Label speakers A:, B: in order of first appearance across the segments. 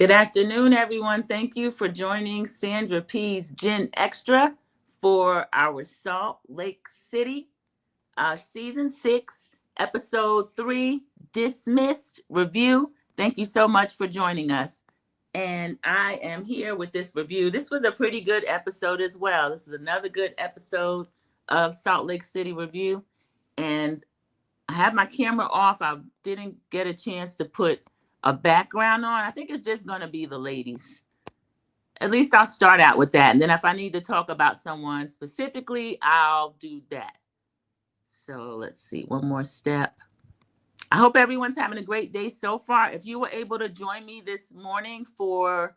A: Good afternoon, everyone. Thank you for joining Sandra P's Gen Extra for our Salt Lake City Season 6, Episode 3, Dismissed Review. Thank you so much for joining us. And I am here with this review. This was a pretty good episode as well. This is another good episode of Salt Lake City Review. And I have my camera off. I didn't get a chance to put a background on. I think it's just going to be the ladies. At least I'll start out with that. And then if I need to talk about someone specifically, I'll do that. So let's see, one more step. I hope everyone's having a great day so far. If you were able to join me this morning for,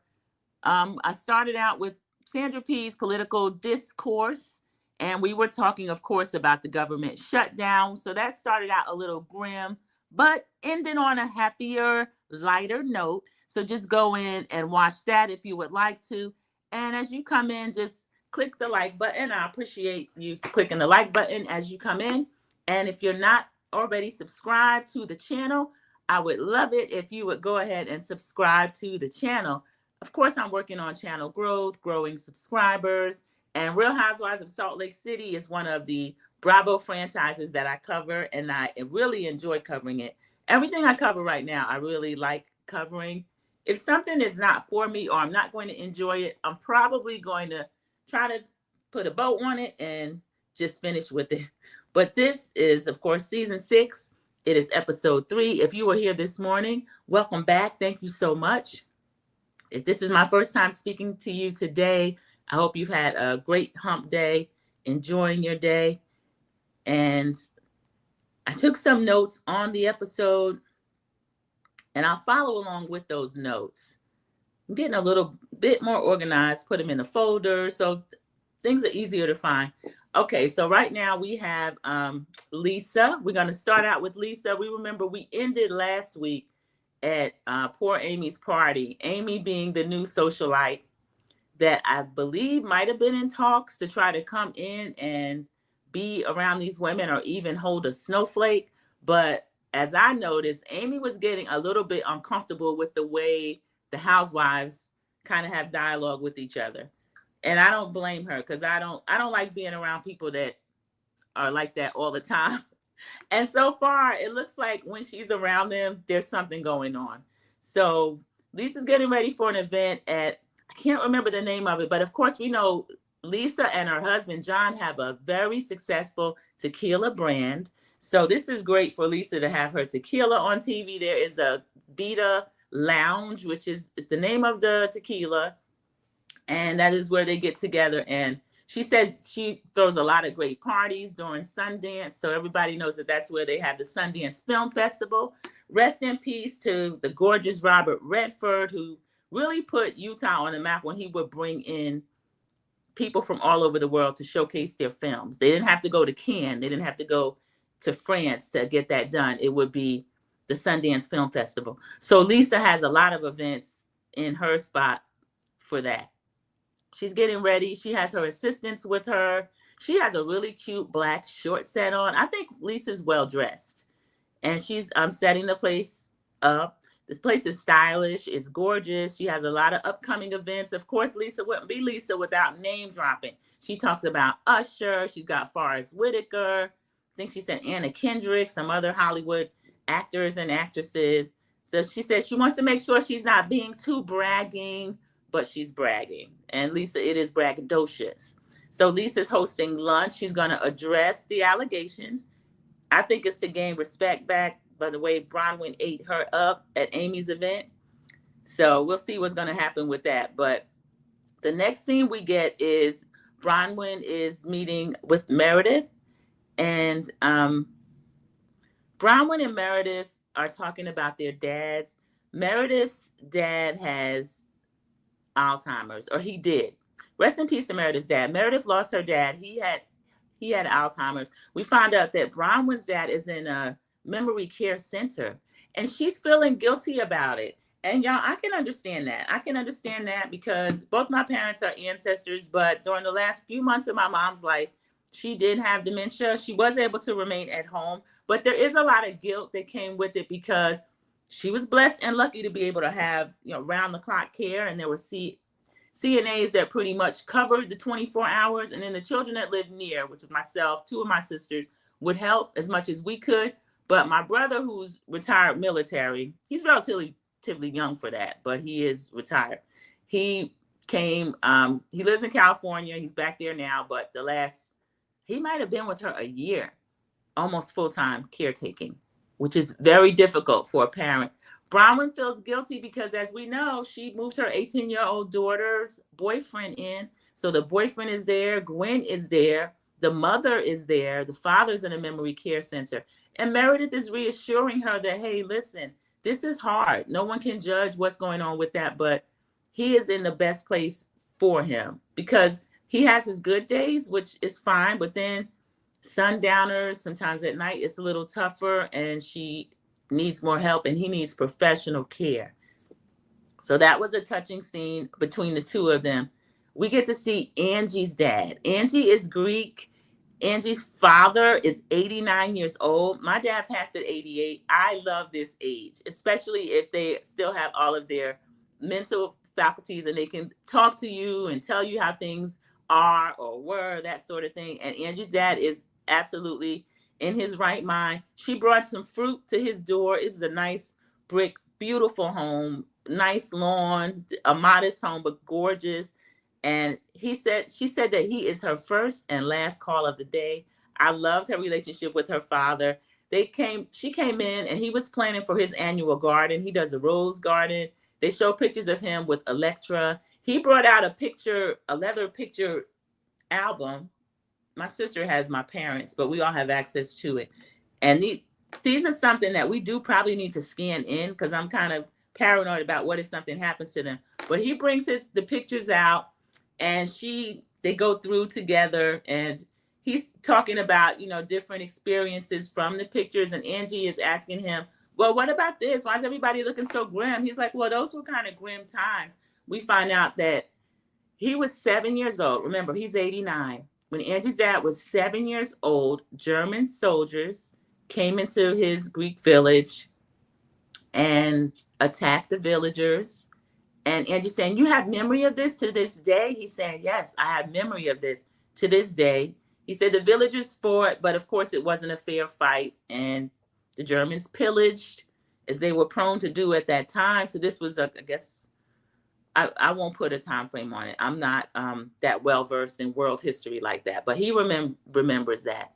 A: I started out with Sandra P's political discourse. And we were talking, of course, about the government shutdown. So that started out a little grim, but ended on a happier, lighter note. So just go in and watch that if you would like to. And as you come in, just click the like button. I appreciate you clicking the like button as you come in. And if you're not already subscribed to the channel, I would love it if you would go ahead and subscribe to the channel. Of course, I'm working on channel growth, growing subscribers. And Real Housewives of Salt Lake City is one of the Bravo franchises that I cover, and I really enjoy covering it. Everything I cover right now, I really like covering. If something is not for me or I'm not going to enjoy it, I'm probably going to try to put a bow on it and just finish with it. But this is, of course, Season 6. It is Episode 3. If you were here this morning, welcome back. Thank you so much. If this is my first time speaking to you today, I hope you've had a great hump day, enjoying your day. And I took some notes on the episode, and I'll follow along with those notes. I'm getting a little bit more organized, put them in a folder, so things are easier to find. Okay, so right now we have Lisa. We're going to start out with Lisa. We remember we ended last week at poor Amy's party, Amy being the new socialite that I believe might have been in talks to try to come in and be around these women or even hold a snowflake. But as I noticed, Amy was getting a little bit uncomfortable with the way the housewives kind of have dialogue with each other. And I don't blame her, because I don't like being around people that are like that all the time. And so far, it looks like when she's around them, there's something going on. So Lisa's getting ready for an event at, I can't remember the name of it, but of course we know Lisa and her husband, John, have a very successful tequila brand. So this is great for Lisa to have her tequila on TV. There is a Vita Lounge, which is the name of the tequila. And that is where they get together. And she said she throws a lot of great parties during Sundance. So everybody knows that that's where they have the Sundance Film Festival. Rest in peace to the gorgeous Robert Redford, who really put Utah on the map when he would bring in people from all over the world to showcase their films. They didn't have to go to Cannes. They didn't have to go to France to get that done. It would be the Sundance Film Festival. So Lisa has a lot of events in her spot for that. She's getting ready. She has her assistants with her. She has a really cute black short set on. I think Lisa's well dressed. And she's setting the place up. This place is stylish. It's gorgeous. She has a lot of upcoming events. Of course, Lisa wouldn't be Lisa without name dropping. She talks about Usher. She's got Forrest Whitaker. I think she said Anna Kendrick, some other Hollywood actors and actresses. So she said she wants to make sure she's not being too bragging, but she's bragging. And Lisa, it is braggadocious. So Lisa's hosting lunch. She's going to address the allegations. I think it's to gain respect back by the way Bronwyn ate her up at Amy's event. So we'll see what's going to happen with that. But the next scene we get is Bronwyn is meeting with Meredith. And Bronwyn and Meredith are talking about their dads. Meredith's dad has Alzheimer's, or he did. Rest in peace to Meredith's dad. Meredith lost her dad. He had Alzheimer's. We found out that Bronwyn's dad is in a memory care center, and she's feeling guilty about it. And y'all, I can understand that. I can understand that because both my parents are ancestors, but during the last few months of my mom's life, she did have dementia. She was able to remain at home, but there is a lot of guilt that came with it because she was blessed and lucky to be able to have, round the clock care. And there were CNAs that pretty much covered the 24 hours. And then the children that lived near, which was myself, two of my sisters, would help as much as we could. But my brother, who's retired military, he's relatively young for that, but he is retired. He came, he lives in California. He's back there now, but he might have been with her a year, almost full-time caretaking, which is very difficult for a parent. Bronwyn feels guilty because, as we know, she moved her 18-year-old daughter's boyfriend in. So the boyfriend is there, Gwen is there, the mother is there, the father's in a memory care center. And Meredith is reassuring her that, hey, listen, this is hard. No one can judge what's going on with that, but he is in the best place for him because he has his good days, which is fine, but then sundowners, sometimes at night, it's a little tougher, and she needs more help, and he needs professional care. So that was a touching scene between the two of them. We get to see Angie's dad. Angie is Greek. Angie's father is 89 years old. My dad passed at 88. I love this age, especially if they still have all of their mental faculties and they can talk to you and tell you how things are or were, that sort of thing. And Angie's dad is absolutely in his right mind. She brought some fruit to his door. It was a nice brick, beautiful home, nice lawn, a modest home, but gorgeous. And she said that he is her first and last call of the day. I loved her relationship with her father. She came in and he was planning for his annual garden. He does a rose garden. They show pictures of him with Electra. He brought out a leather picture album. My sister has my parents, but we all have access to it. And these are something that we do probably need to scan in because I'm kind of paranoid about what if something happens to them. But he brings the pictures out, and they go through together, and he's talking about, different experiences from the pictures. And Angie is asking him, well, what about this? Why is everybody looking so grim? He's like, well, those were kind of grim times. We find out that he was 7 years old. Remember, he's 89. When Angie's dad was 7 years old, German soldiers came into his Greek village and attacked the villagers. And Angie's saying, you have memory of this to this day? He's saying, yes, I have memory of this to this day. He said the villagers fought, but of course it wasn't a fair fight. And the Germans pillaged, as they were prone to do at that time. So this was, I guess, I won't put a time frame on it. I'm not that well versed in world history like that, but he remembers that.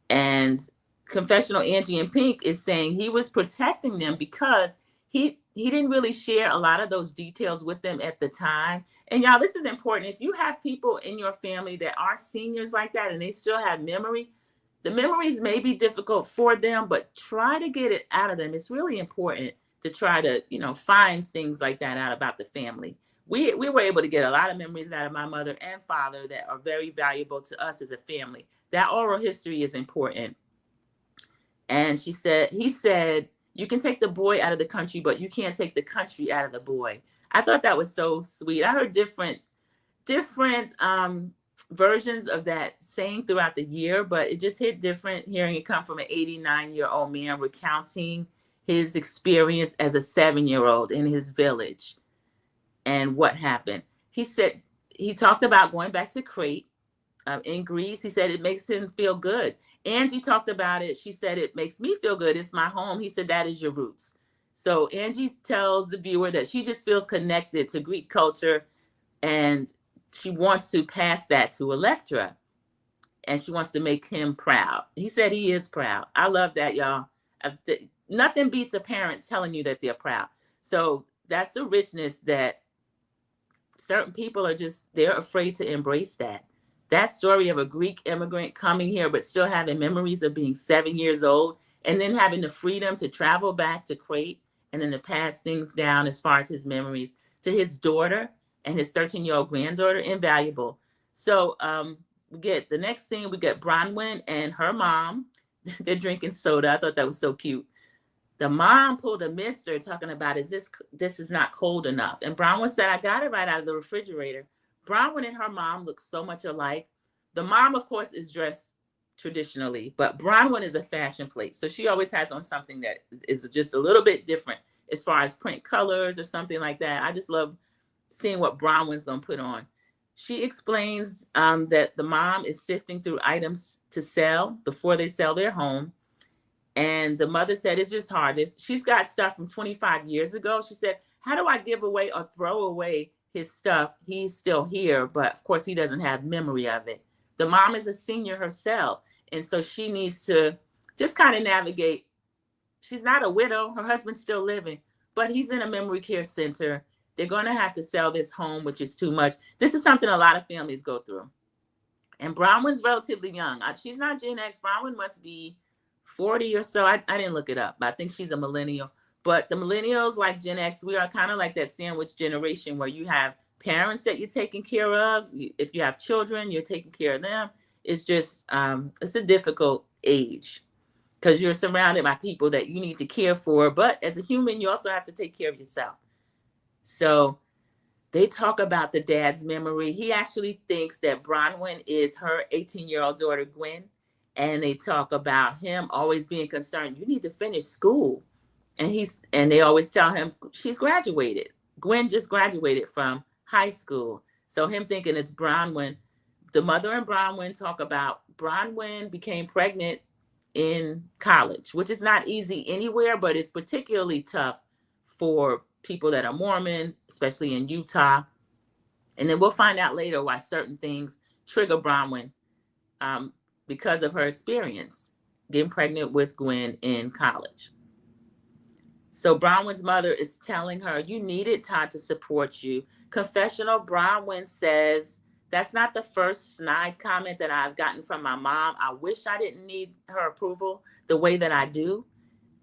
A: And Confessional Angie in Pink is saying he was protecting them because he didn't really share a lot of those details with them at the time. And y'all, this is important. If you have people in your family that are seniors like that and they still have memory, the memories may be difficult for them, but try to get it out of them. It's really important to try to, find things like that out about the family. We were able to get a lot of memories out of my mother and father that are very valuable to us as a family. That oral history is important. And he said, you can take the boy out of the country, but you can't take the country out of the boy. I thought that was so sweet. I heard different versions of that saying throughout the year, but it just hit different hearing it come from an 89-year-old man recounting his experience as a 7-year-old in his village and what happened. He said, he talked about going back to Crete in Greece. He said it makes him feel good. Angie talked about it. She said, it makes me feel good. It's my home. He said, that is your roots. So Angie tells the viewer that she just feels connected to Greek culture, and she wants to pass that to Electra, and she wants to make him proud. He said he is proud. I love that, y'all. Nothing beats a parent telling you that they're proud. So that's the richness that certain people they're afraid to embrace that. That story of a Greek immigrant coming here, but still having memories of being 7 years old, and then having the freedom to travel back to Crete and then to pass things down as far as his memories to his daughter and his 13-year-old granddaughter, invaluable. So we get the next scene, we get Bronwyn and her mom. They're drinking soda. I thought that was so cute. The mom pulled a mister talking about, this is not cold enough. And Bronwyn said, I got it right out of the refrigerator. Bronwyn and her mom look so much alike. The mom, of course, is dressed traditionally, but Bronwyn is a fashion plate. So she always has on something that is just a little bit different as far as print colors or something like that. I just love seeing what Bronwyn's going to put on. She explains that the mom is sifting through items to sell before they sell their home. And the mother said, it's just hard. She's got stuff from 25 years ago. She said, how do I give away or throw away his stuff? He's still here, but of course he doesn't have memory of it. The mom is a senior herself. And so she needs to just kind of navigate. She's not a widow. Her husband's still living, but he's in a memory care center. They're going to have to sell this home, which is too much. This is something a lot of families go through. And Bronwyn's relatively young. She's not Gen X. Bronwyn must be 40 or so. I didn't look it up, but I think she's a millennial. But the millennials, like Gen X, we are kind of like that sandwich generation where you have parents that you're taking care of. If you have children, you're taking care of them. It's just, it's a difficult age because you're surrounded by people that you need to care for. But as a human, you also have to take care of yourself. So they talk about the dad's memory. He actually thinks that Bronwyn is her 18-year-old daughter, Gwen. And they talk about him always being concerned, you need to finish school. And they always tell him she's graduated. Gwen just graduated from high school. So him thinking it's Bronwyn. The mother and Bronwyn talk about Bronwyn became pregnant in college, which is not easy anywhere, but it's particularly tough for people that are Mormon, especially in Utah. And then we'll find out later why certain things trigger Bronwyn because of her experience getting pregnant with Gwen in college. So Bronwyn's mother is telling her, you needed Todd to support you. Confessional, Bronwyn says, that's not the first snide comment that I've gotten from my mom. I wish I didn't need her approval the way that I do.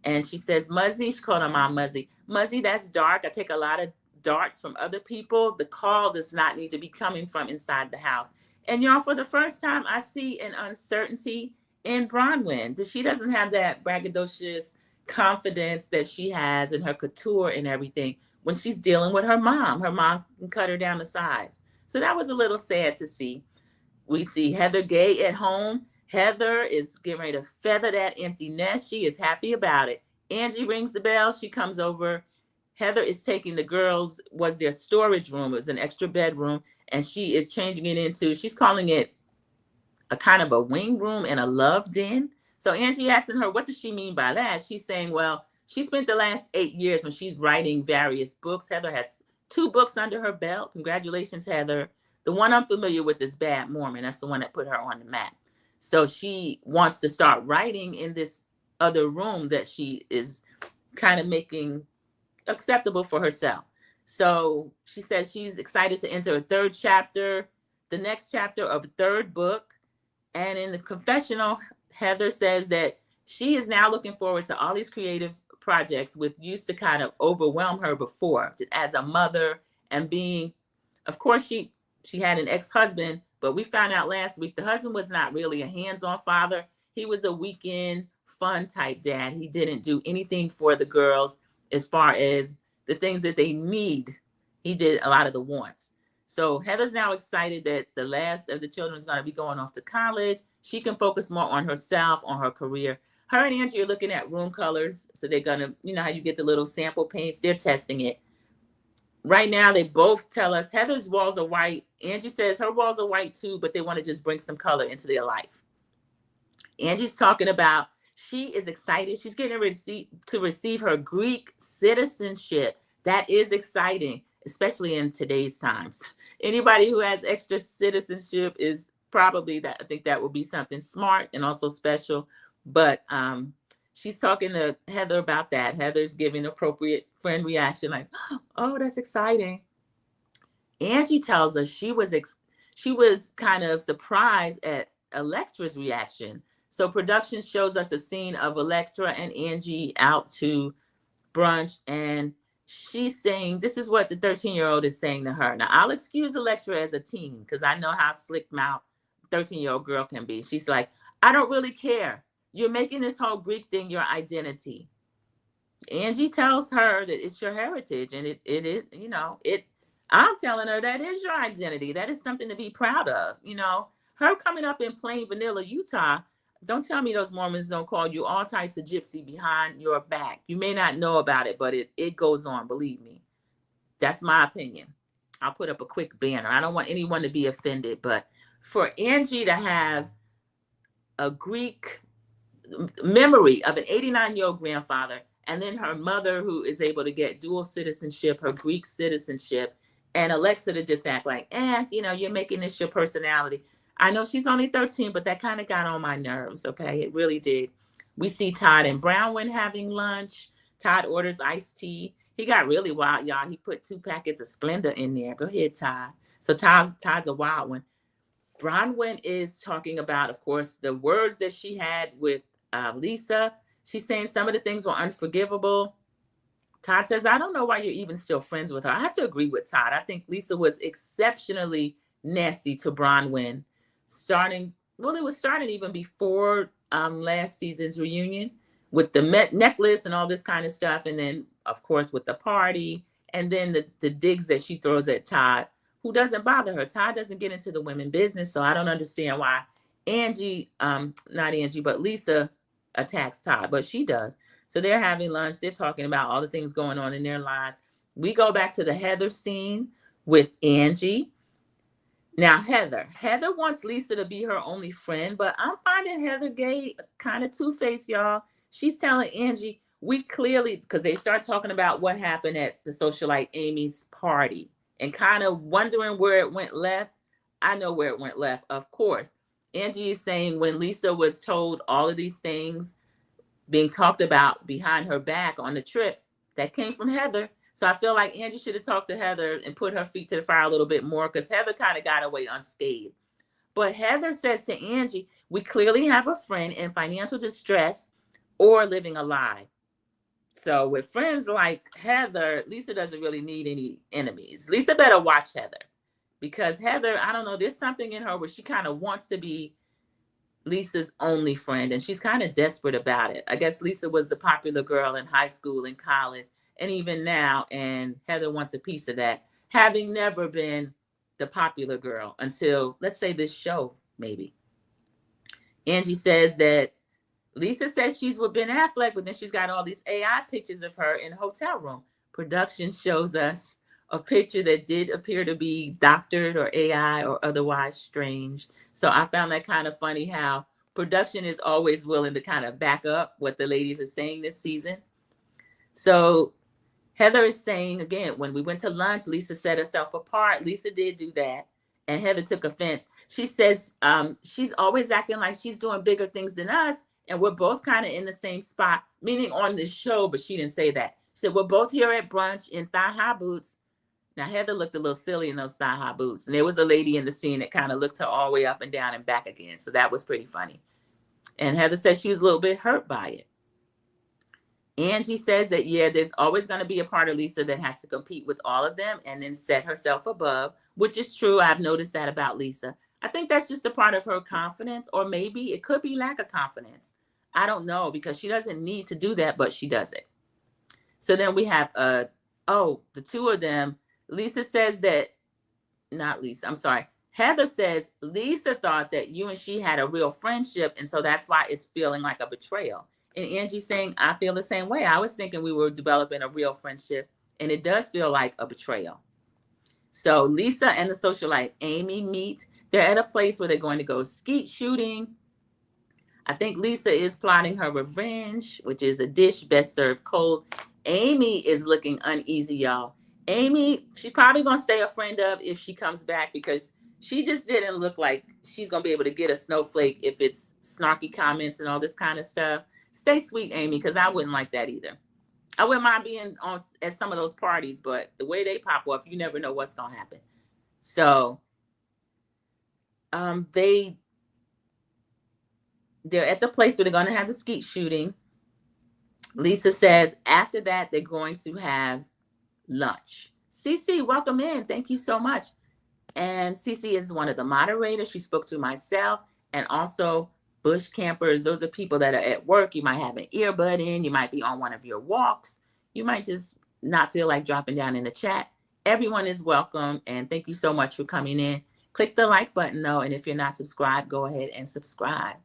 A: And she says, Muzzy, she called her mom Muzzy. Muzzy, that's dark. I take a lot of darts from other people. The call does not need to be coming from inside the house. And y'all, for the first time, I see an uncertainty in Bronwyn. She doesn't have that braggadocious confidence that she has in her couture and everything when she's dealing with her mom. Her mom can cut her down to size. So that was a little sad to see. We see Heather Gay at home. Heather is getting ready to feather that empty nest. She is happy about it. Angie rings the bell. She comes over. Heather is taking the girls, was their storage room. It was an extra bedroom. And she is changing it into, she's calling it a kind of a wing room and a love den. So Angie asking her, what does she mean by that? She's saying, well, she spent the last 8 years when she's writing various books. Heather has 2 books under her belt. Congratulations, Heather. The one I'm familiar with is Bad Mormon. That's the one that put her on the map. So she wants to start writing in this other room that she is kind of making acceptable for herself. So she says she's excited to enter a 3rd chapter, the next chapter of a 3rd book. And in the confessional, Heather says that she is now looking forward to all these creative projects, which used to kind of overwhelm her before as a mother and being, of course, she had an ex-husband, but we found out last week the husband was not really a hands-on father. He was a weekend fun type dad. He didn't do anything for the girls as far as the things that they need. He did a lot of the wants. So Heather's now excited that the last of the children is going to be going off to college. She can focus more on herself, on her career. Her and Angie are looking at room colors. So they're going to, you know how you get the little sample paints? They're testing it. Right now, they both tell us Heather's walls are white. Angie says her walls are white too, but they want to just bring some color into their life. Angie's talking about she is excited. She's getting ready to receive her Greek citizenship. That is exciting, especially in today's times. Anybody who has extra citizenship is probably that. I think that will be something smart and also special. But she's talking to Heather about that. Heather's giving appropriate friend reaction like, oh, that's exciting. Angie tells us she was kind of surprised at Electra's reaction. So production shows us a scene of Electra and Angie out to brunch, and she's saying, this is what the 13-year-old is saying to her. Now, I'll excuse Electra as a teen because I know how slick-mouthed 13-year-old girl can be. She's like, I don't really care. You're making this whole Greek thing your identity. Angie tells her that it's your heritage, and it is, you know, I'm telling her that is your identity. That is something to be proud of. You know, her coming up in plain vanilla Utah, Don't tell me those Mormons don't call you all types of gypsy behind your back. You may not know about it, but it goes on, believe me. That's my opinion. I'll put up a quick banner. I don't want anyone to be offended, but for Angie to have a Greek memory of an 89-year-old grandfather, and then her mother who is able to get dual citizenship, her Greek citizenship, and Alexa to just act like, you're making this your personality. I know she's only 13, but that kind of got on my nerves, okay? It really did. We see Todd and Bronwyn having lunch. Todd orders iced tea. He got really wild, y'all. He put 2 packets of Splenda in there. Go ahead, Todd. So Todd's a wild one. Bronwyn is talking about, of course, the words that she had with Lisa. She's saying some of the things were unforgivable. Todd says, I don't know why you're even still friends with her. I have to agree with Todd. I think Lisa was exceptionally nasty to Bronwyn. It was starting even before last season's reunion with the necklace and all this kind of stuff. And then, of course, with the party. And then the digs that she throws at Todd, who doesn't bother her. Todd doesn't get into the women business. So I don't understand why but Lisa attacks Todd, but she does. So they're having lunch. They're talking about all the things going on in their lives. We go back to the Heather scene with Angie. Now, Heather wants Lisa to be her only friend, but I'm finding Heather gay kind of two-faced, y'all. She's telling Angie, we clearly, because they start talking about what happened at the socialite Amy's party and kind of wondering where it went left. I know where it went left, of course. Angie is saying when Lisa was told all of these things being talked about behind her back on the trip, that came from Heather. So I feel like Angie should have talked to Heather and put her feet to the fire a little bit more, because Heather kind of got away unscathed. But Heather says to Angie, we clearly have a friend in financial distress or living a lie. So with friends like Heather, Lisa doesn't really need any enemies. Lisa better watch Heather, because Heather, I don't know, there's something in her where she kind of wants to be Lisa's only friend, and she's kind of desperate about it. I guess Lisa was the popular girl in high school and college, and even now, and Heather wants a piece of that, having never been the popular girl until, let's say, this show, maybe. Angie says that Lisa says she's with Ben Affleck, but then she's got all these AI pictures of her in a hotel room. Production shows us a picture that did appear to be doctored or AI or otherwise strange. So I found that kind of funny how production is always willing to kind of back up what the ladies are saying this season. So Heather is saying, again, when we went to lunch, Lisa set herself apart. Lisa did do that, and Heather took offense. She says she's always acting like she's doing bigger things than us, and we're both kind of in the same spot, meaning on this show, but she didn't say that. She said, we're both here at brunch in thigh-high boots. Now, Heather looked a little silly in those thigh-high boots, and there was a lady in the scene that kind of looked her all the way up and down and back again, so that was pretty funny. And Heather said she was a little bit hurt by it. Angie says that, yeah, there's always going to be a part of Lisa that has to compete with all of them and then set herself above, which is true. I've noticed that about Lisa. I think that's just a part of her confidence, or maybe it could be lack of confidence. I don't know, because she doesn't need to do that, but she does it. So then we have, the two of them. Lisa says that, not Lisa, I'm sorry. Heather says Lisa thought that you and she had a real friendship, and so that's why it's feeling like a betrayal. And Angie's saying, I feel the same way. I was thinking we were developing a real friendship, and it does feel like a betrayal. So Lisa and the socialite Amy meet. They're at a place where they're going to go skeet shooting. I think Lisa is plotting her revenge, which is a dish best served cold. Amy is looking uneasy, y'all. Amy, she's probably going to stay a friend of if she comes back, because she just didn't look like she's going to be able to get a snowflake if it's snarky comments and all this kind of stuff. Stay sweet, Amy, because I wouldn't like that either. I wouldn't mind being at some of those parties, but the way they pop off, you never know what's going to happen. So they're at the place where they're going to have the skeet shooting. Lisa says after that, they're going to have lunch. Cece, welcome in. Thank you so much. And Cece is one of the moderators. She spoke to myself and also bush campers. Those are people that are at work. You might have an earbud in. You might be on one of your walks. You might just not feel like dropping down in the chat. Everyone is welcome. And thank you so much for coming in. Click the like button, though. And if you're not subscribed, go ahead and subscribe.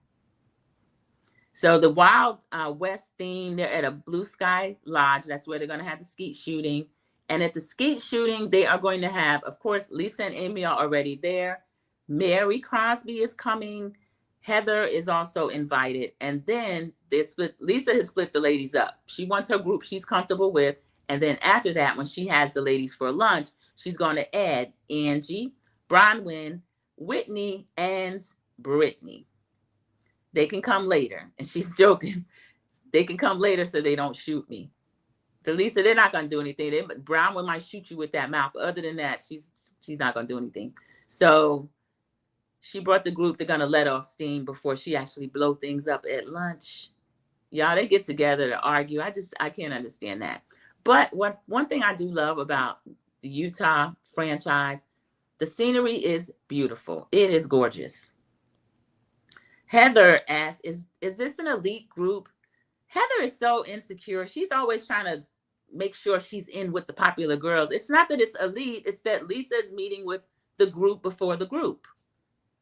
A: So the Wild West theme, they're at a Blue Sky Lodge. That's where they're going to have the skeet shooting. And at the skeet shooting, they are going to have, of course, Lisa and Amy are already there. Mary Crosby is coming. Heather is also invited. And then Lisa has split the ladies up. She wants her group she's comfortable with. And then after that, when she has the ladies for lunch, she's going to add Angie, Bronwyn, Whitney, and Brittany. They can come later. And she's joking. They can come later so they don't shoot me. To Lisa, they're not going to do anything. Bronwyn might shoot you with that mouth. But other than that, she's not going to do anything. So she brought the group. They're going to let off steam before she actually blow things up at lunch. Y'all, they get together to argue. I can't understand that. But one thing I do love about the Utah franchise, the scenery is beautiful. It is gorgeous. Heather asks, is this an elite group? Heather is so insecure. She's always trying to make sure she's in with the popular girls. It's not that it's elite. It's that Lisa's meeting with the group before the group.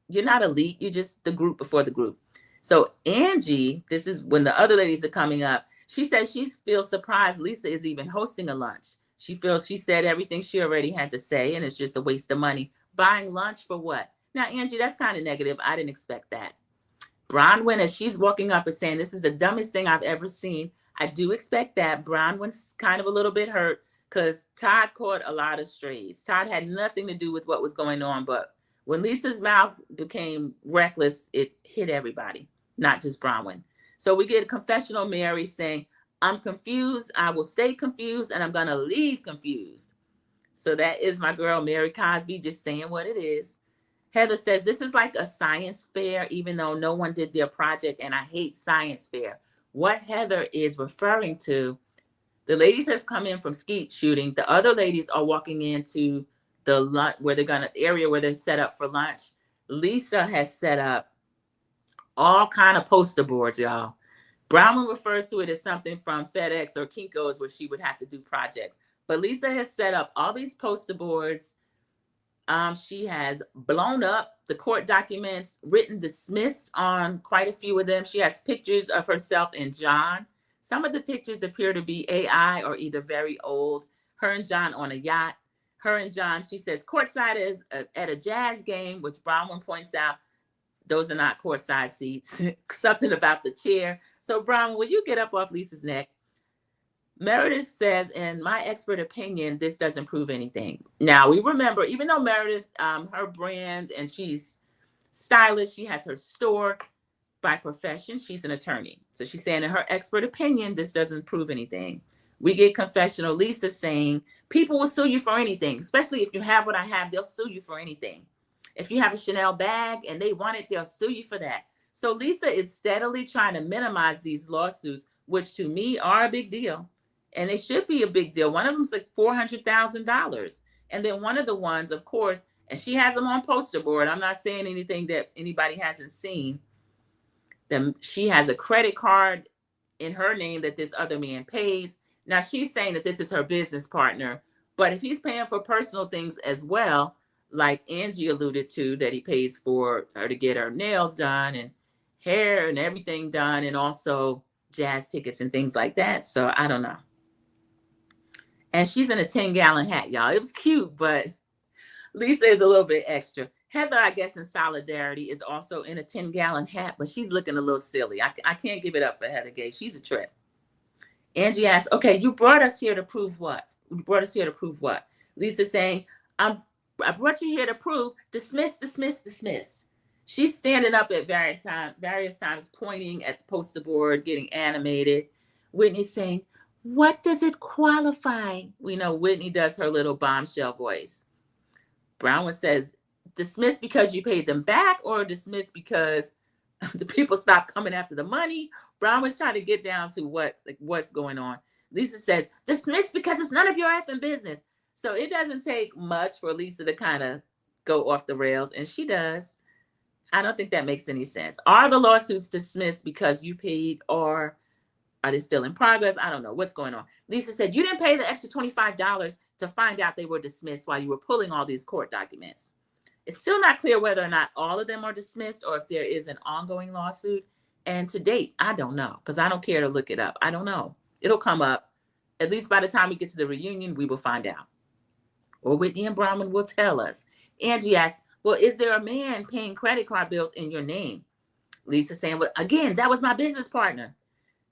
A: You're not elite. You're just the group before the group. So Angie, this is when the other ladies are coming up. She says she feels surprised Lisa is even hosting a lunch. She feels she said everything she already had to say, and it's just a waste of money. Buying lunch for what? Now, Angie, that's kind of negative. I didn't expect that. Bronwyn, as she's walking up, is saying, this is the dumbest thing I've ever seen. I do expect that. Bronwyn's kind of a little bit hurt because Todd caught a lot of strays. Todd had nothing to do with what was going on, but when Lisa's mouth became reckless, it hit everybody, not just Bronwyn. So we get a confessional Mary saying, I'm confused. I will stay confused, and I'm going to leave confused. So that is my girl, Mary Cosby, just saying what it is. Heather says, this is like a science fair, even though no one did their project, and I hate science fair. What Heather is referring to, the ladies have come in from skeet shooting. The other ladies are walking into the lunch where the area where they're set up for lunch. Lisa has set up all kind of poster boards, y'all. Bronwyn refers to it as something from FedEx or Kinko's where she would have to do projects. But Lisa has set up all these poster boards. She has blown up the court documents, written dismissed on quite a few of them. She has pictures of herself and John. Some of the pictures appear to be AI or either very old. Her and John on a yacht. Her and John, she says, courtside is at a Jazz game, which Bronwyn points out, those are not courtside seats. Something about the chair. So Bronwyn, will you get up off Lisa's neck? Meredith says, in my expert opinion, this doesn't prove anything. Now, we remember, even though Meredith, her brand, and she's stylish, she has her store by profession, she's an attorney. So she's saying, in her expert opinion, this doesn't prove anything. We get confessional Lisa saying, people will sue you for anything, especially if you have what I have, they'll sue you for anything. If you have a Chanel bag and they want it, they'll sue you for that. So Lisa is steadily trying to minimize these lawsuits, which to me are a big deal. And they should be a big deal. One of them's like $400,000. And then one of the ones, of course, and she has them on poster board. I'm not saying anything that anybody hasn't seen. Then she has a credit card in her name that this other man pays. Now she's saying that this is her business partner. But if he's paying for personal things as well, like Angie alluded to, that he pays for her to get her nails done and hair and everything done, and also jazz tickets and things like that. So I don't know. And she's in a 10-gallon hat, y'all. It was cute, but Lisa is a little bit extra. Heather, I guess, in solidarity, is also in a 10-gallon hat, but she's looking a little silly. I can't give it up for Heather Gay. She's a trip. Angie asks, okay, you brought us here to prove what? You brought us here to prove what? Lisa's saying, I brought you here to prove dismiss, dismiss, dismiss. She's standing up at various times, pointing at the poster board, getting animated. Whitney's saying, what does it qualify? We know Whitney does her little bombshell voice. Bronwyn says, dismiss because you paid them back, or dismiss because the people stopped coming after the money. Bronwyn's trying to get down to what's going on. Lisa says, dismiss because it's none of your effing business. So it doesn't take much for Lisa to kind of go off the rails, and she does. I don't think that makes any sense. Are the lawsuits dismissed because you paid, or are they still in progress? I don't know what's going on. Lisa said, you didn't pay the extra $25 to find out they were dismissed while you were pulling all these court documents. It's still not clear whether or not all of them are dismissed or if there is an ongoing lawsuit. And to date, I don't know, because I don't care to look it up. I don't know. It'll come up. At least by the time we get to the reunion, we will find out. Or Whitney and Bronwyn will tell us. Angie asked, well, is there a man paying credit card bills in your name? Lisa saying, well, again, that was my business partner.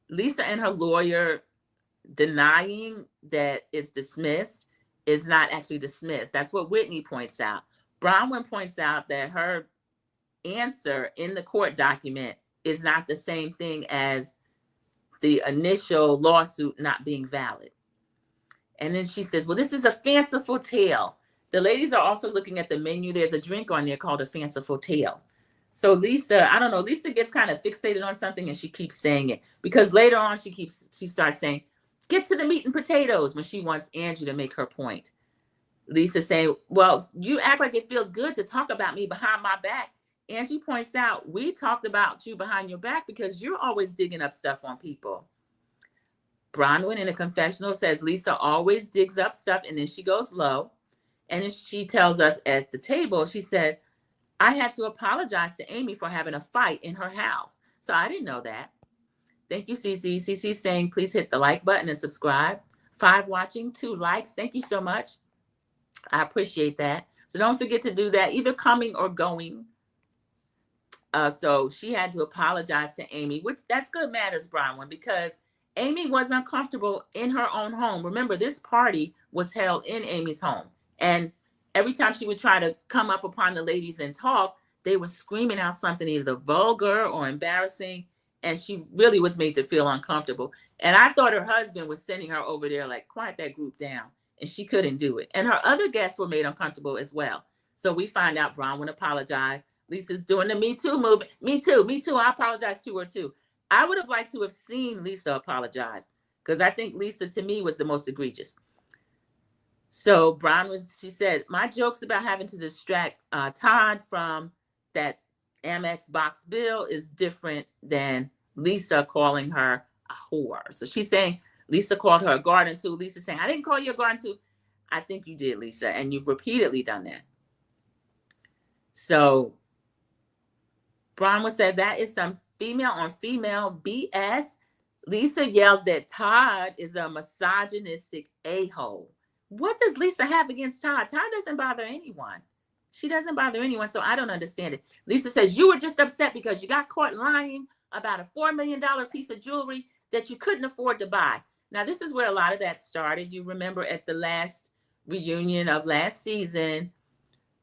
A: Lisa and her lawyer denying that it's dismissed is not actually dismissed. That's what Whitney points out. Bronwyn points out that her answer in the court document is not the same thing as the initial lawsuit not being valid. And then she says, well, this is a fanciful tale. The ladies are also looking at the menu. There's a drink on there called a fanciful tale. So Lisa, I don't know, Lisa gets kind of fixated on something and she keeps saying it, because later on she starts saying, get to the meat and potatoes, when she wants Angie to make her point. Lisa saying, well, you act like it feels good to talk about me behind my back. Angie points out, we talked about you behind your back because you're always digging up stuff on people. Bronwyn in a confessional says Lisa always digs up stuff, and then she goes low. And then she tells us at the table, she said, I had to apologize to Amy for having a fight in her house. So I didn't know that. Thank you, Cece. Cece saying, please hit the like button and subscribe. 5 watching, 2 likes. Thank you so much. I appreciate that. So don't forget to do that, either coming or going. So she had to apologize to Amy, which that's good manners, Bronwyn, because Amy was uncomfortable in her own home. Remember, this party was held in Amy's home. And every time she would try to come up upon the ladies and talk, they were screaming out something either vulgar or embarrassing. And she really was made to feel uncomfortable. And I thought her husband was sending her over there, like, quiet that group down. And she couldn't do it. And her other guests were made uncomfortable as well. So we find out Bronwyn apologized. Lisa's doing the Me Too movement. Me too, me too. I apologize to her too. I would have liked to have seen Lisa apologize, because I think Lisa, to me, was the most egregious. So Bronwyn, she said, my jokes about having to distract Todd from that Amex box bill is different than Lisa calling her a whore. So she's saying Lisa called her a garden tool. Lisa saying, I didn't call you a garden tool. I think you did, Lisa, and you've repeatedly done that. So Bronwyn said that is some female on female BS. Lisa yells that Todd is a misogynistic a-hole. What does Lisa have against Todd? Todd doesn't bother anyone. She doesn't bother anyone, so I don't understand it. Lisa says, you were just upset because you got caught lying about a $4 million piece of jewelry that you couldn't afford to buy. Now, this is where a lot of that started. You remember at the last reunion of last season,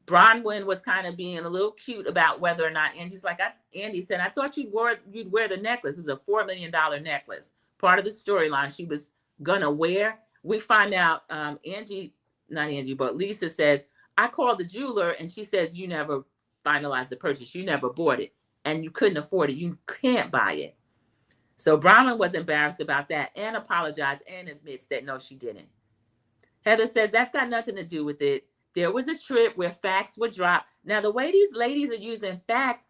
A: Bronwyn was kind of being a little cute about whether or not, Angie's like, Andy said, I thought you'd wear the necklace. It was a $4 million necklace. Part of the storyline she was gonna wear. We find out not Angie, but Lisa says, I called the jeweler and she says, you never finalized the purchase. You never bought it and you couldn't afford it. You can't buy it. So Bronwyn was embarrassed about that and apologized and admits that no, she didn't. Heather says that's got nothing to do with it. There was a trip where facts were dropped. Now, the way these ladies are using facts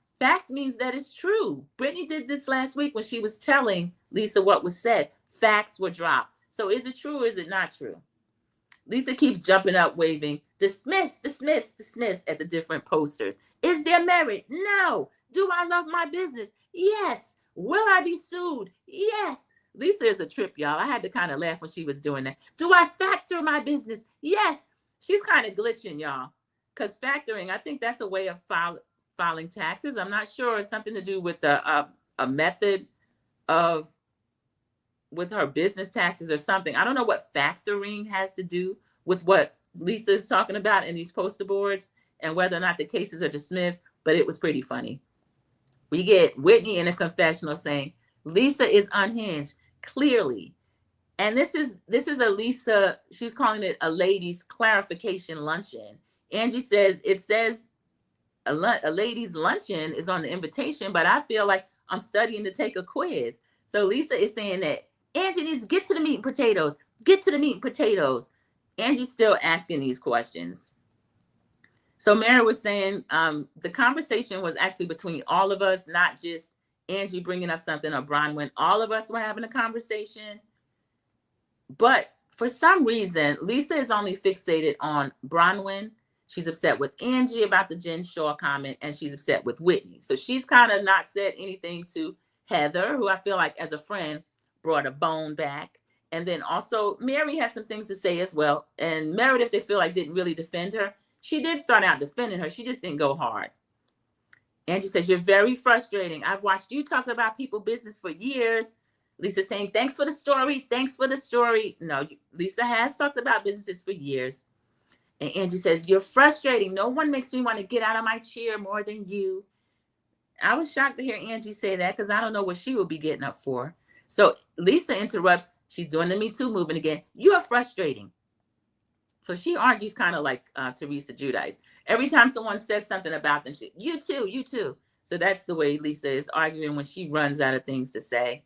A: means that it's true. Brittany did this last week when she was telling Lisa what was said. Facts were dropped. So is it true or is it not true? Lisa keeps jumping up, waving, dismiss, dismiss, dismiss at the different posters. Is there merit? No. Do I love my business? Yes. Will I be sued? Yes. Lisa is a trip, y'all. I had to kind of laugh when she was doing that. Do I factor my business? Yes. She's kind of glitching, y'all, because factoring, I think that's a way of filing taxes. I'm not sure. It's something to do with a method of with her business taxes or something. I don't know what factoring has to do with what Lisa is talking about in these poster boards and whether or not the cases are dismissed, but it was pretty funny. We get Whitney in a confessional saying, Lisa is unhinged, clearly. And this is a Lisa, she's calling it a ladies' clarification luncheon. Angie says, it says a ladies' luncheon is on the invitation, but I feel like I'm studying to take a quiz. So Lisa is saying that Angie needs to get to the meat and potatoes, get to the meat and potatoes. Angie's still asking these questions. So Mary was saying the conversation was actually between all of us, not just Angie bringing up something or Bronwyn. All of us were having a conversation. But for some reason, Lisa is only fixated on Bronwyn. She's upset with Angie about the Jen Shaw comment, and she's upset with Whitney. So she's kind of not said anything to Heather, who I feel like as a friend brought a bone back. And then also Mary had some things to say as well. And Meredith, they feel like didn't really defend her. She did start out defending her. She just didn't go hard. Angie says, you're very frustrating. I've watched you talk about people business for years. Lisa saying, thanks for the story. Thanks for the story. No, Lisa has talked about businesses for years. And Angie says, you're frustrating. No one makes me want to get out of my chair more than you. I was shocked to hear Angie say that because I don't know what she would be getting up for. So Lisa interrupts. She's doing the Me Too movement again. You're frustrating. So she argues kind of like Teresa Giudice. Every time someone says something about them, she, you too, you too. So that's the way Lisa is arguing when she runs out of things to say.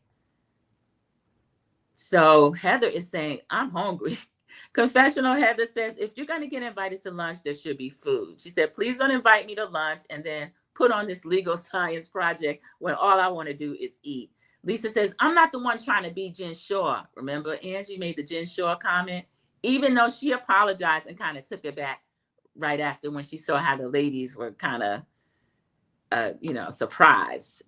A: So Heather is saying, I'm hungry. Confessional Heather says, if you're going to get invited to lunch, there should be food. She said, please don't invite me to lunch and then put on this legal science project when all I want to do is eat. Lisa says, I'm not the one trying to be Jen Shaw. Remember, Angie made the Jen Shaw comment, even though she apologized and kind of took it back right after when she saw how the ladies were kind of, surprised.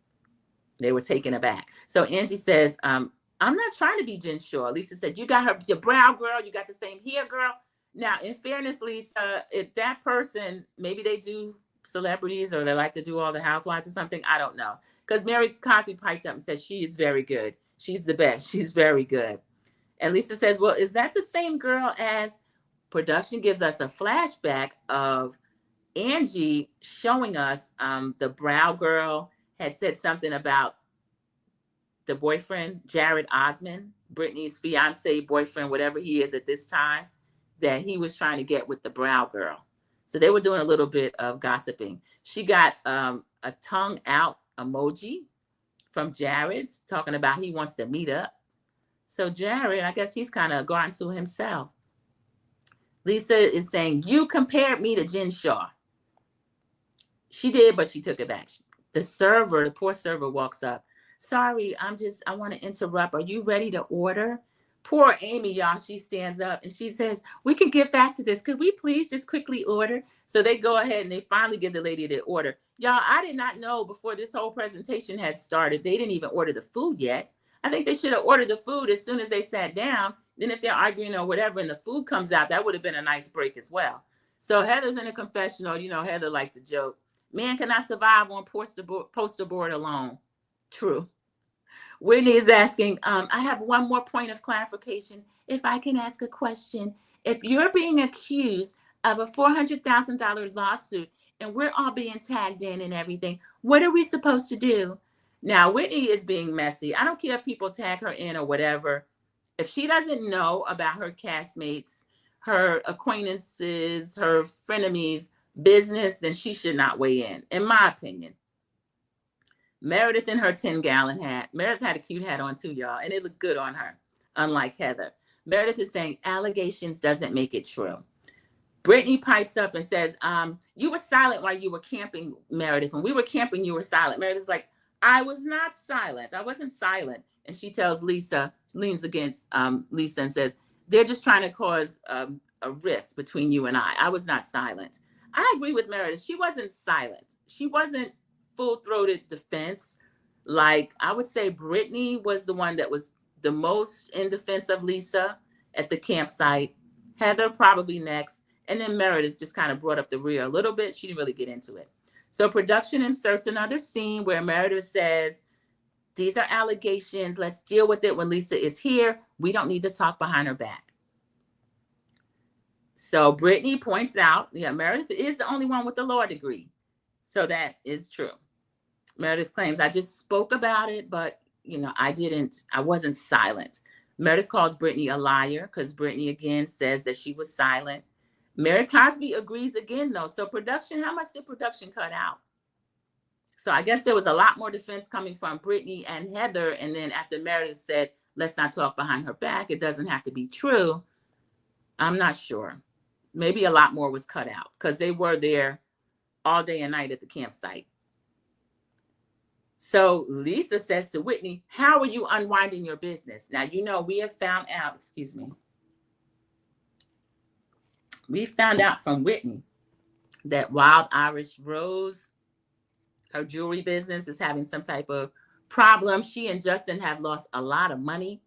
A: They were taken aback. So Angie says, I'm not trying to be Jen Shaw. Lisa said, you got your brow girl. You got the same hair girl. Now, in fairness, Lisa, if that person, maybe they do celebrities or they like to do all the housewives or something, I don't know. Because Mary Cosby piped up and said, she is very good. She's the best. She's very good. And Lisa says, well, is that the same girl as production gives us a flashback of Angie showing us the brow girl had said something about the boyfriend, Jared Osman, Brittany's fiance, boyfriend, whatever he is at this time, that he was trying to get with the brow girl. So they were doing a little bit of gossiping. She got a tongue out emoji from Jared talking about he wants to meet up. So Jared, I guess he's kind of gone to himself. Lisa is saying, you compared me to Jen Shaw. She did, but she took it back. The poor server walks up. Sorry, I want to interrupt. Are you ready to order? Poor Amy, y'all, she stands up and she says, we can get back to this. Could we please just quickly order? So they go ahead and they finally give the lady the order. Y'all, I did not know before this whole presentation had started, they didn't even order the food yet. I think they should have ordered the food as soon as they sat down. Then if they're arguing or whatever and the food comes out, that would have been a nice break as well. So Heather's in a confessional. Heather liked the joke. Man cannot survive on poster board alone. True. Whitney is asking, I have one more point of clarification. If I can ask a question, if you're being accused of a $400,000 lawsuit and we're all being tagged in and everything, what are we supposed to do? Now, Whitney is being messy. I don't care if people tag her in or whatever. If she doesn't know about her castmates, her acquaintances, her frenemies business, then she should not weigh in my opinion. Meredith in her 10-gallon hat. Meredith had a cute hat on too, y'all, and it looked good on her, unlike Heather. Meredith is saying allegations doesn't make it true. Brittany pipes up and says, you were silent while you were camping, Meredith. When we were camping, you were silent. Meredith's like, I was not silent. I wasn't silent. And she tells Lisa, leans against Lisa and says, they're just trying to cause a rift between you and I. I was not silent. I agree with Meredith. She wasn't silent. She wasn't full-throated defense. Like I would say Brittany was the one that was the most in defense of Lisa at the campsite. Heather probably next. And then Meredith just kind of brought up the rear a little bit. She didn't really get into it. So production inserts another scene where Meredith says, these are allegations. Let's deal with it when Lisa is here. We don't need to talk behind her back. So Brittany points out, Meredith is the only one with the law degree. So that is true. Meredith claims, I just spoke about it, but, I wasn't silent. Meredith calls Brittany a liar because Brittany again says that she was silent. Mary Cosby agrees again, though. So production, how much did production cut out? So I guess there was a lot more defense coming from Brittany and Heather. And then after Meredith said, let's not talk behind her back, it doesn't have to be true. I'm not sure. Maybe a lot more was cut out because they were there all day and night at the campsite. So Lisa says to Whitney, how are you unwinding your business? Now, we have found out, we found out from Whitney that Wild Irish Rose, her jewelry business, is having some type of problem. She and Justin have lost a lot of money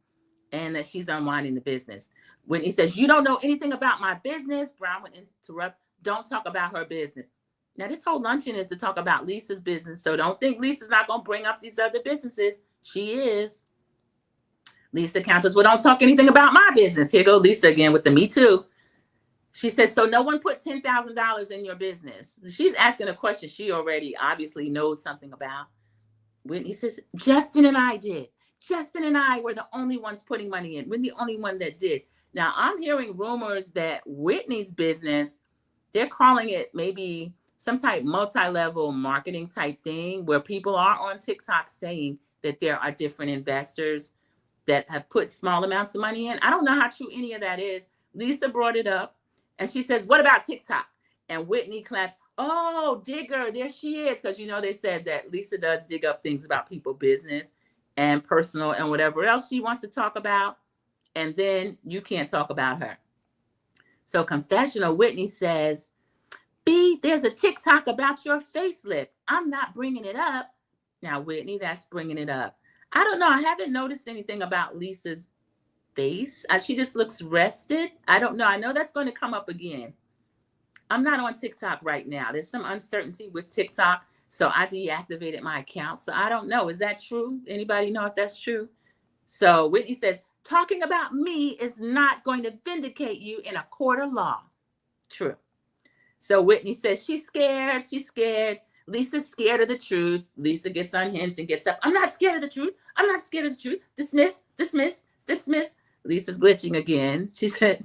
A: and that she's unwinding the business. Whitney says, you don't know anything about my business. Bronwyn interrupts, don't talk about her business. Now, this whole luncheon is to talk about Lisa's business. So don't think Lisa's not going to bring up these other businesses. She is. Lisa counters, well, don't talk anything about my business. Here go Lisa again with the me too. She says, so no one put $10,000 in your business. She's asking a question she already obviously knows something about. Whitney says, Justin and I did. Justin and I were the only ones putting money in. We're the only one that did. Now, I'm hearing rumors that Whitney's business, they're calling it maybe some type multi-level marketing type thing where people are on TikTok saying that there are different investors that have put small amounts of money in. I don't know how true any of that is. Lisa brought it up and she says, what about TikTok? And Whitney claps, oh, digger, there she is. Because, you know, they said that Lisa does dig up things about people's business and personal and whatever else she wants to talk about. And then you can't talk about her. So confessional, Whitney says, B, there's a TikTok about your facelift. I'm not bringing it up. Now, Whitney, that's bringing it up. I don't know. I haven't noticed anything about Lisa's face. She just looks rested. I don't know. I know that's going to come up again. I'm not on TikTok right now. There's some uncertainty with TikTok. So I deactivated my account. So I don't know. Is that true? Anybody know if that's true? So Whitney says, talking about me is not going to vindicate you in a court of law. True. So Whitney says, she's scared. She's scared. Lisa's scared of the truth. Lisa gets unhinged and gets up. I'm not scared of the truth. I'm not scared of the truth. Dismiss, dismiss, dismiss. Lisa's glitching again. She said,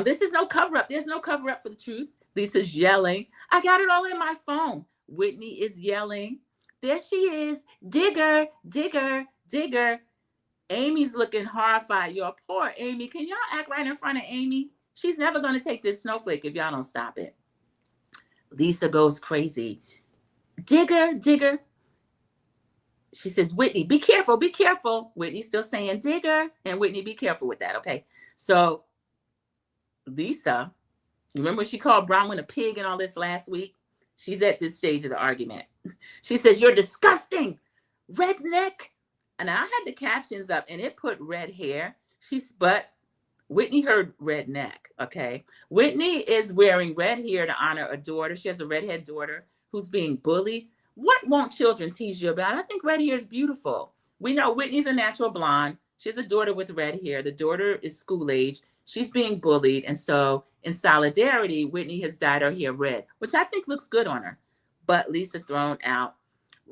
A: this is no cover up. There's no cover up for the truth. Lisa's yelling. I got it all in my phone. Whitney is yelling. There she is. Digger, digger, digger. Amy's looking horrified. Y'all, poor Amy. Can y'all act right in front of Amy? She's never going to take this snowflake if y'all don't stop it. Lisa goes crazy. Digger, digger. She says, Whitney, be careful, be careful. Whitney's still saying digger. And Whitney, be careful with that, okay? So Lisa, remember she called Bronwyn a pig and all this last week? She's at this stage of the argument. She says, you're disgusting, redneck. And I had the captions up and it put red hair. But Whitney heard redneck, okay? Whitney is wearing red hair to honor a daughter. She has a redhead daughter who's being bullied. What won't children tease you about? I think red hair is beautiful. We know Whitney's a natural blonde. She has a daughter with red hair. The daughter is school age. She's being bullied. And so in solidarity, Whitney has dyed her hair red, which I think looks good on her. But Lisa thrown out,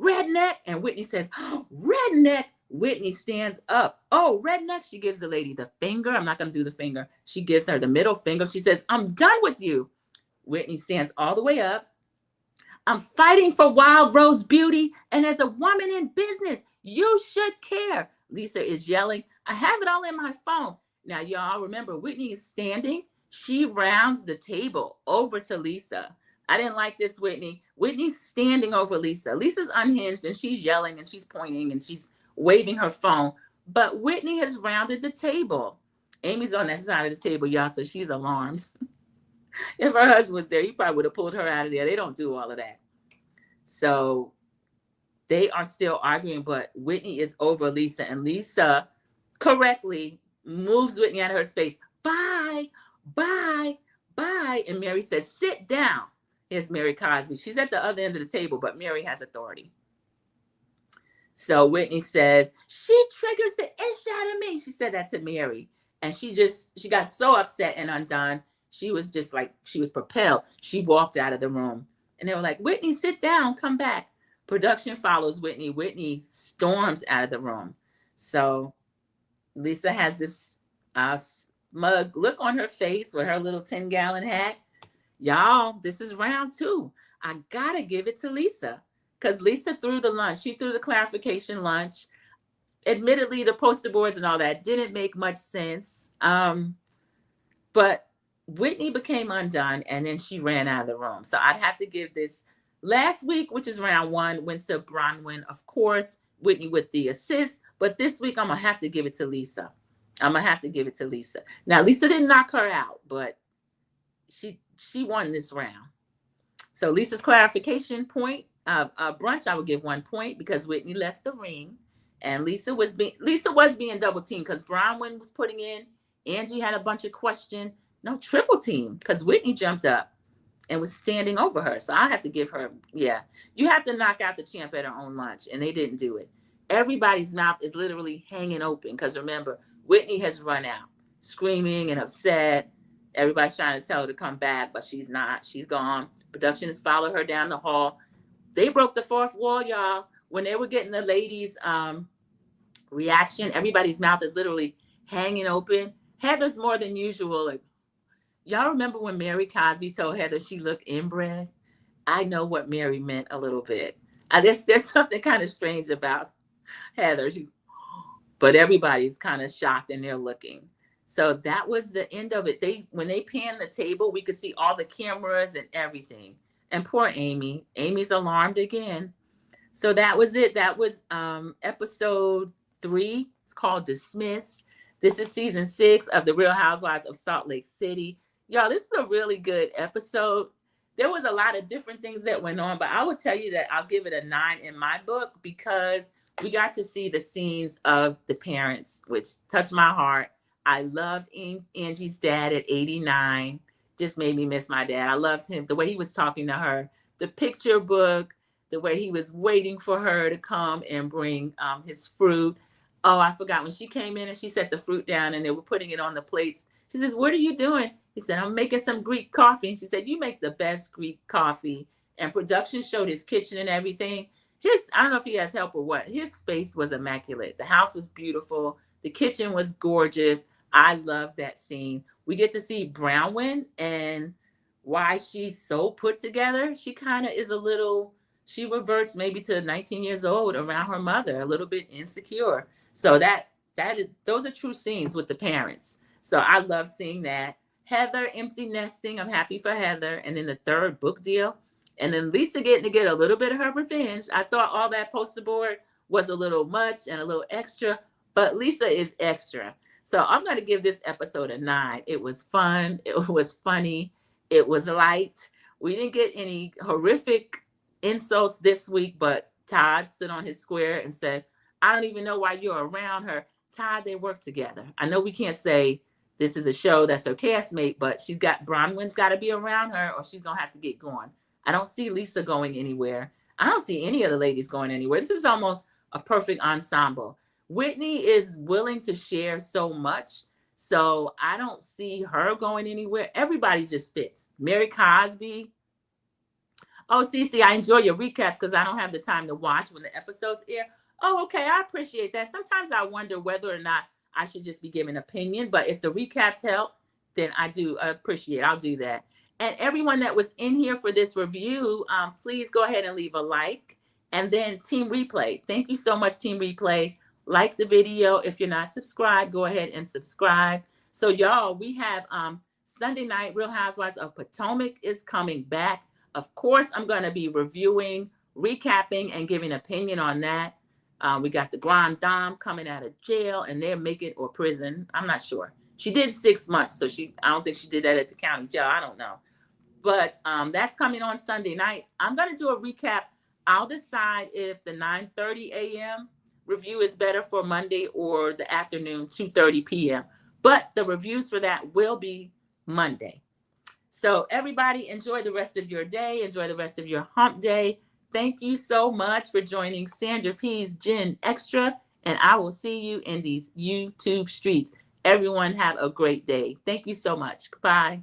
A: redneck. And Whitney says, oh, redneck. Whitney stands up. Oh, redneck. She gives the lady the finger. I'm not going to do the finger. She gives her the middle finger. She says, I'm done with you. Whitney stands all the way up. I'm fighting for Wild Rose Beauty. And as a woman in business, you should care. Lisa is yelling. I have it all in my phone. Now, y'all remember, Whitney is standing. She rounds the table over to Lisa. I didn't like this, Whitney. Whitney's standing over Lisa. Lisa's unhinged and she's yelling and she's pointing and she's waving her phone. But Whitney has rounded the table. Amy's on that side of the table, y'all, so she's alarmed. If her husband was there, he probably would have pulled her out of there. They don't do all of that. So they are still arguing, but Whitney is over Lisa. And Lisa correctly moves Whitney out of her space. Bye, bye, bye. And Mary says, sit down. Here's Mary Cosby. She's at the other end of the table, but Mary has authority. So Whitney says, she triggers the ish out of me. She said that to Mary. And she got so upset and undone. She was just like, she was propelled. She walked out of the room. And they were like, Whitney, sit down, come back. Production follows Whitney. Whitney storms out of the room. So Lisa has this smug look on her face with her little 10-gallon hat. Y'all, this is round 2. I got to give it to Lisa. Because Lisa threw the lunch. She threw the clarification lunch. Admittedly, the poster boards and all that didn't make much sense. But Whitney became undone, and then she ran out of the room. So I'd have to give this. Last week, which is round 1, went to Bronwyn, of course. Whitney with the assist. But this week, I'm going to have to give it to Lisa. I'm going to have to give it to Lisa. Now, Lisa didn't knock her out, but she won this round. So Lisa's clarification point, brunch, I would give 1 point because Whitney left the ring. And Lisa was being double teamed because Bronwyn was putting in. Angie had a bunch of questions. No, triple team because Whitney jumped up and was standing over her. So I have to give her, yeah, you have to knock out the champ at her own lunch. And they didn't do it. Everybody's mouth is literally hanging open because remember, Whitney has run out, screaming and upset. Everybody's trying to tell her to come back, but she's not. She's gone. Production has followed her down the hall. They broke the fourth wall, y'all. When they were getting the ladies' reaction, everybody's mouth is literally hanging open. Heather's more than usual. Like, y'all remember when Mary Cosby told Heather she looked inbred? I know what Mary meant a little bit. There's something kind of strange about Heather, but everybody's kind of shocked and they're looking. So that was the end of it. When they panned the table, we could see all the cameras and everything. And poor Amy. Amy's alarmed again. So that was it. That was episode 3. It's called Dismissed. This is season 6 of The Real Housewives of Salt Lake City. Y'all, this is a really good episode. There was a lot of different things that went on, but I will tell you that I'll give it a 9 in my book because we got to see the scenes of the parents, which touched my heart. I loved Angie's dad at 89. Just made me miss my dad. I loved him, the way he was talking to her, the picture book, the way he was waiting for her to come and bring his fruit. Oh, I forgot when she came in and she set the fruit down and they were putting it on the plates. She says, "What are you doing?" He said, "I'm making some Greek coffee." And she said, "You make the best Greek coffee." And production showed his kitchen and everything. I don't know if he has help or what. His space was immaculate. The house was beautiful. The kitchen was gorgeous. I love that scene. We get to see Bronwyn and why she's so put together. She kind of is she reverts maybe to 19 years old around her mother, a little bit insecure. So those are true scenes with the parents. So I love seeing that. Heather empty nesting. I'm happy for Heather. And then the third book deal. And then Lisa getting to get a little bit of her revenge. I thought all that poster board was a little much and a little extra, but Lisa is extra. So I'm going to give this episode a 9. It was fun. It was funny. It was light. We didn't get any horrific insults this week, but Todd stood on his square and said, "I don't even know why you're around her." Todd, they work together. I know we can't say this is a show that's her castmate, but Bronwyn's got to be around her or she's going to have to get going. I don't see Lisa going anywhere. I don't see any of the ladies going anywhere. This is almost a perfect ensemble. Whitney is willing to share so much, so I don't see her going anywhere. Everybody just fits. Mary Cosby. Oh, Cece, I enjoy your recaps because I don't have the time to watch when the episodes air. Oh, okay, I appreciate that. Sometimes I wonder whether or not I should just be giving opinion, but if the recaps help, then I do appreciate it. I'll do that. And everyone that was in here for this review, please go ahead and leave a like. And then Team Replay. Thank you so much, Team Replay. Like the video. If you're not subscribed, go ahead and subscribe. So y'all, we have Sunday night Real Housewives of Potomac is coming back. Of course, I'm going to be reviewing, recapping, and giving opinion on that. We got the Grand Dame coming out of jail, and they're making or prison. I'm not sure. She did 6 months, so I don't think she did that at the county jail. I don't know. But that's coming on Sunday night. I'm going to do a recap. I'll decide if the 9:30 a.m. review is better for Monday or the afternoon, 2:30 p.m. But the reviews for that will be Monday. So everybody enjoy the rest of your day. Enjoy the rest of your hump day. Thank you so much for joining Sandra P's Gen Extra. And I will see you in these YouTube streets. Everyone have a great day. Thank you so much. Bye.